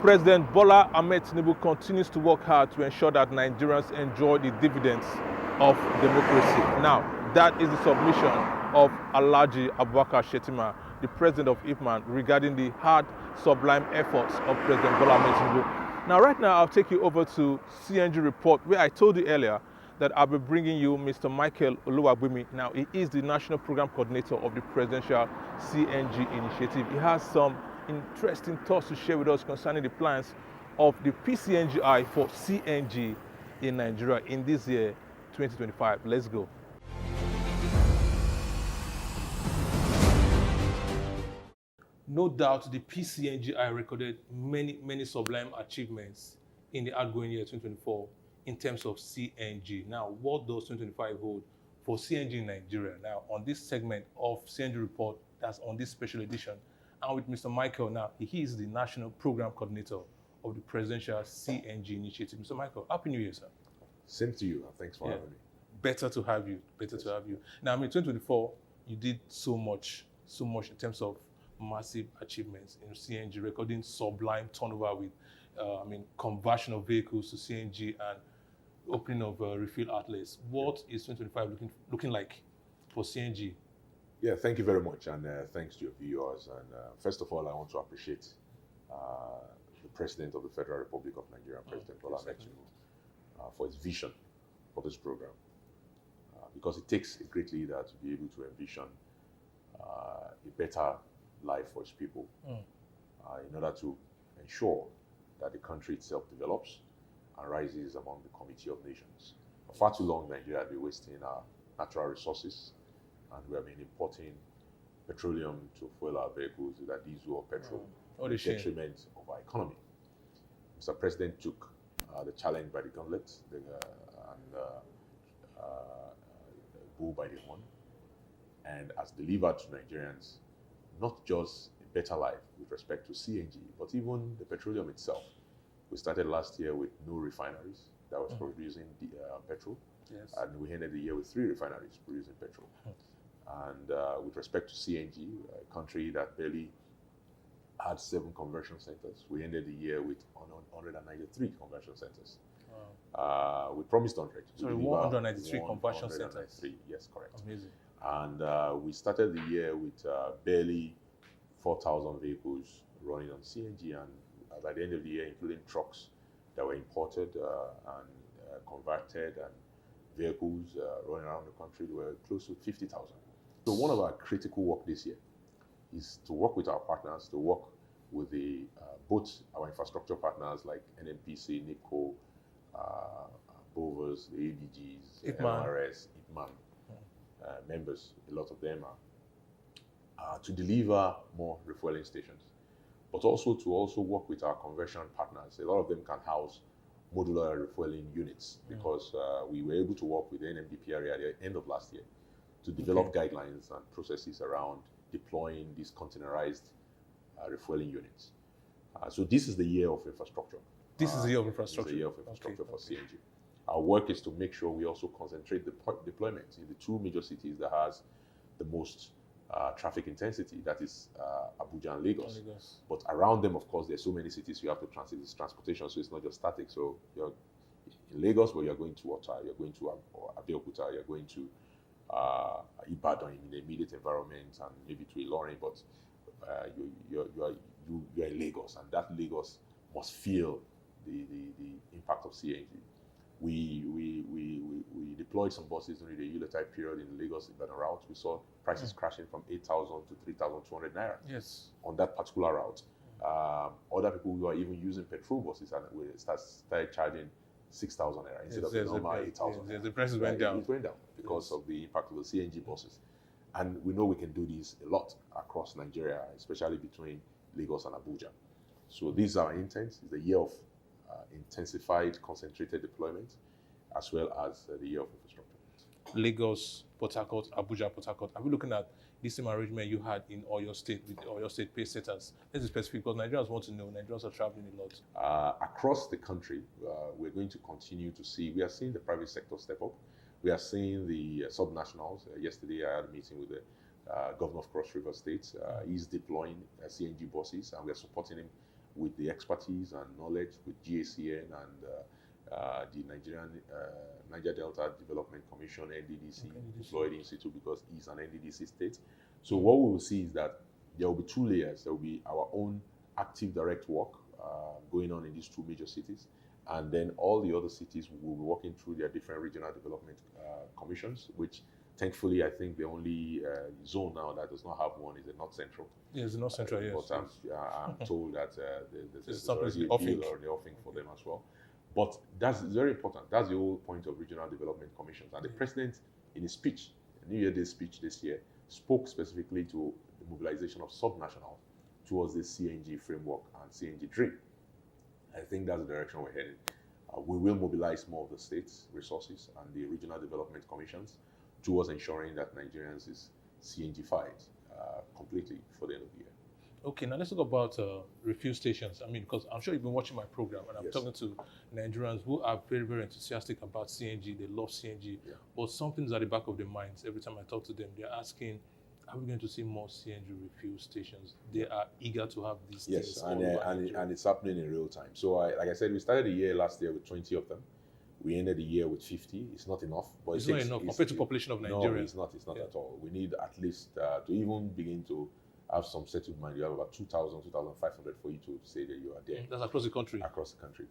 President Bola Ahmed Tinubu continues to work hard to ensure that Nigerians enjoy the dividends of democracy. Now, that is the submission of Alhaji Abubakar Shetima, the president of IPMAN, regarding the hard, sublime efforts of President Bola Ahmed Tinubu. Now, right now, I'll take you over to CNG Report, where I told you earlier that I'll be bringing you Mr. Michael Oluwagbemi. Now, he is the National Program Coordinator of the Presidential CNG Initiative. He has some interesting thoughts to share with us concerning the plans of the PCNGi for CNG in Nigeria in this year, 2025. Let's go. No doubt the PCNGi recorded many sublime achievements in the outgoing year 2024 in terms of CNG. Now, what does 2025 hold for CNG in Nigeria? Now, on this segment of CNG Report, that's on this special edition, I'm with Mr. Michael now. He is the National Program Coordinator of the Presidential CNG Initiative. Mr. Michael, Happy New Year, sir. Same to you. Thanks for having me. Better to have you. To have you. Now, 2024, you did so much in terms of massive achievements in CNG, recording sublime turnover with, conversion of vehicles to CNG and opening of refill outlets. What is 2025 looking like for CNG? Yeah, thank you very much, and thanks to your viewers. And first of all, I want to appreciate the President of the Federal Republic of Nigeria, President Bola Ahmed Tinubu, for his vision for this program. Because it takes a great leader to be able to envision a better life for his people in order to ensure that the country itself develops and rises among the Committee of Nations. For far too long, Nigeria has been wasting our natural resources, and we have been importing petroleum to fuel our vehicles, either diesel or petrol, to the detriment of our economy. Mr. President took the challenge by the gauntlet and bull by the horn, and has delivered to Nigerians not just a better life with respect to CNG, but even the petroleum itself. We started last year with no refineries that was producing petrol, and we ended the year with 3 refineries producing petrol. And with respect to CNG, a country that barely had 7 conversion centers, we ended the year with 193 conversion centers. Wow. We promised 100. Sorry, 193 conversion centers. Yes, correct. Amazing. And we started the year with barely 4,000 vehicles running on CNG, and by the end of the year, including trucks that were imported and converted, and vehicles running around the country, there were close to 50,000. So one of our critical work this year is to work with our partners, to work with both our infrastructure partners like NNPC, NIPCO, BOVAs, the ADGs, MRS, IPMAN members, a lot of them are to deliver more refueling stations, but also to work with our conversion partners. A lot of them can house modular refueling units, because we were able to work with the NMDPRA at the end of last year to develop guidelines and processes around deploying these containerized refueling units. So this is the year of infrastructure. This is the year of infrastructure. This is the year of infrastructure for CNG. Our work is to make sure we also concentrate the deployment in the 2 major cities that has the most traffic intensity, that is Abuja and Lagos. But around them, of course, there's so many cities you have to transit this transportation, so it's not just static. So you're in Lagos, but you're going to Ota, you're going to Abeokuta, you're going to Ibadan in the immediate environment, and maybe to Ilorin, but you're in Lagos, and that Lagos must feel the impact of CNG. We deployed some buses during the Yuletide period in the Lagos-Ibadan route. We saw prices crashing from 8,000 to 3,200 naira. Yes. On that particular route. Other people who are even using petrol buses, and we started charging 6,000 naira instead of the normal 8,000. Yes, the prices went down. It went down because of the impact of the CNG buses. And we know we can do this a lot across Nigeria, especially between Lagos and Abuja. So these are our intents. It's the year of intensified, concentrated deployment, as well as the year of infrastructure. Lagos, Port Harcourt, Abuja, Port Harcourt. Are we looking at the same arrangement you had in Oyo State with Oyo State pace setters? This is specific because Nigerians want to know. Nigerians are traveling a lot. Across the country, we're going to continue to see. We are seeing the private sector step up. We are seeing the subnationals. Yesterday, I had a meeting with the governor of Cross River State. He's deploying CNG buses, and we are supporting him with the expertise and knowledge with GACN and the Niger Delta Development Commission, NDDC, deployed in situ because it's an NDDC state. So what we will see is that there will be two layers. There will be our own active direct work going on in these two major cities, and then all the other cities will be working through their different regional development commissions, which thankfully I think the only zone now that does not have one is the North Central. Yes, the North Central, yes. But I'm told that there's already a deal or the offering for them as well. But that's very important. That's the whole point of regional development commissions. And the president, in his speech, New Year Day speech this year, spoke specifically to the mobilization of subnationals towards the CNG framework and CNG dream. I think that's the direction we're heading. We will mobilize more of the state's resources and the regional development commissions towards ensuring that Nigerians is CNG-fied completely for the end of the year. Okay, now let's talk about refuel stations. I mean, because I'm sure you've been watching my program, and I'm talking to Nigerians who are very, very enthusiastic about CNG. They love CNG, but something's at the back of their minds. Every time I talk to them, they're asking, are we going to see more CNG refuel stations? They are eager to have these things. Yes, and it's happening in real time. So, like I said, we started the year last year with 20 of them. We ended the year with 50. It's not enough. But it's not enough compared to the population of Nigeria. No, it's not. It's not at all. We need at least to even begin to have some settled mind. You have about 2,000, 2,500 for you to say that you are there. That's across the country? Across the country.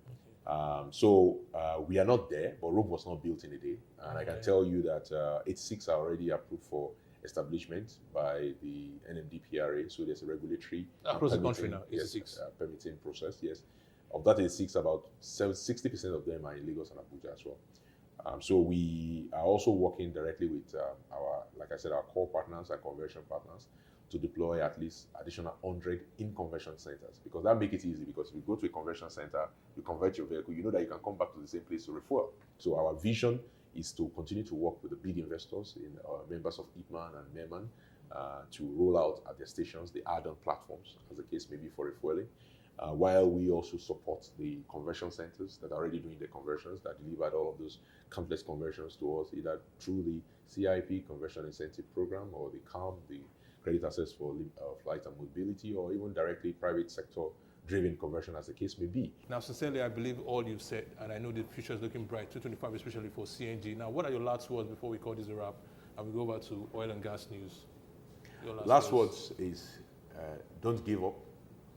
Okay. We are not there, but Rome was not built in a day. And I can tell you that 86 are already approved for establishment by the NMDPRA. So there's a regulatory... Across the country now, 86. Yes, permitting process, yes. Of that 86, about 60% of them are in Lagos and Abuja as well. So we are also working directly with like I said, our core partners and conversion partners to deploy at least additional 100 in conversion centers, because that makes it easy. Because if you go to a conversion center, you convert your vehicle, you know that you can come back to the same place to refuel. So our vision is to continue to work with the big investors, members of IPMAN and MEMAN, to roll out at their stations the add-on platforms, as the case may be for refueling, while we also support the conversion centers that are already doing the conversions, that delivered all of those countless conversions to us, either through the CIP Conversion Incentive Program or the CALM, the Credit Access for Light and Mobility, or even directly private sector driven conversion, as the case may be. Now, sincerely, I believe all you've said, and I know the future is looking bright, 2025 especially for CNG. Now, what are your last words before we call this a wrap and we go over to oil and gas news? Your last words is don't give up,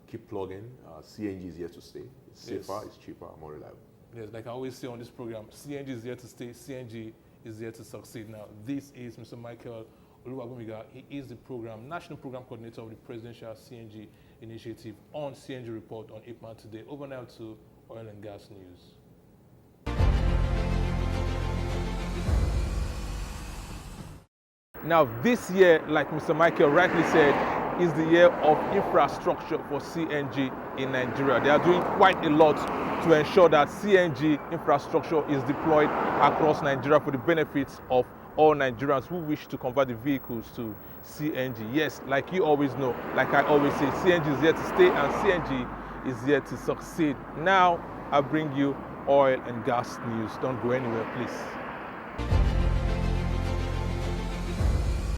keep plugging. CNG is here to stay. It's safer, it's cheaper, more reliable. Yes, like I always say on this program, CNG is here to stay, CNG is here to succeed. Now, this is Mr. Michael Oluwagbemi. He is the national program coordinator of the Presidential CNG Initiative on CNG Report on IPMAN today. Over now to oil and gas news. Now, this year, like Mr. Michael rightly said, is the year of infrastructure for CNG in Nigeria. They are doing quite a lot to ensure that CNG infrastructure is deployed across Nigeria for the benefits of all Nigerians who wish to convert the vehicles to CNG. Yes, like you always know, like I always say, CNG is here to stay and CNG is here to succeed. Now, I bring you oil and gas news. Don't go anywhere, please.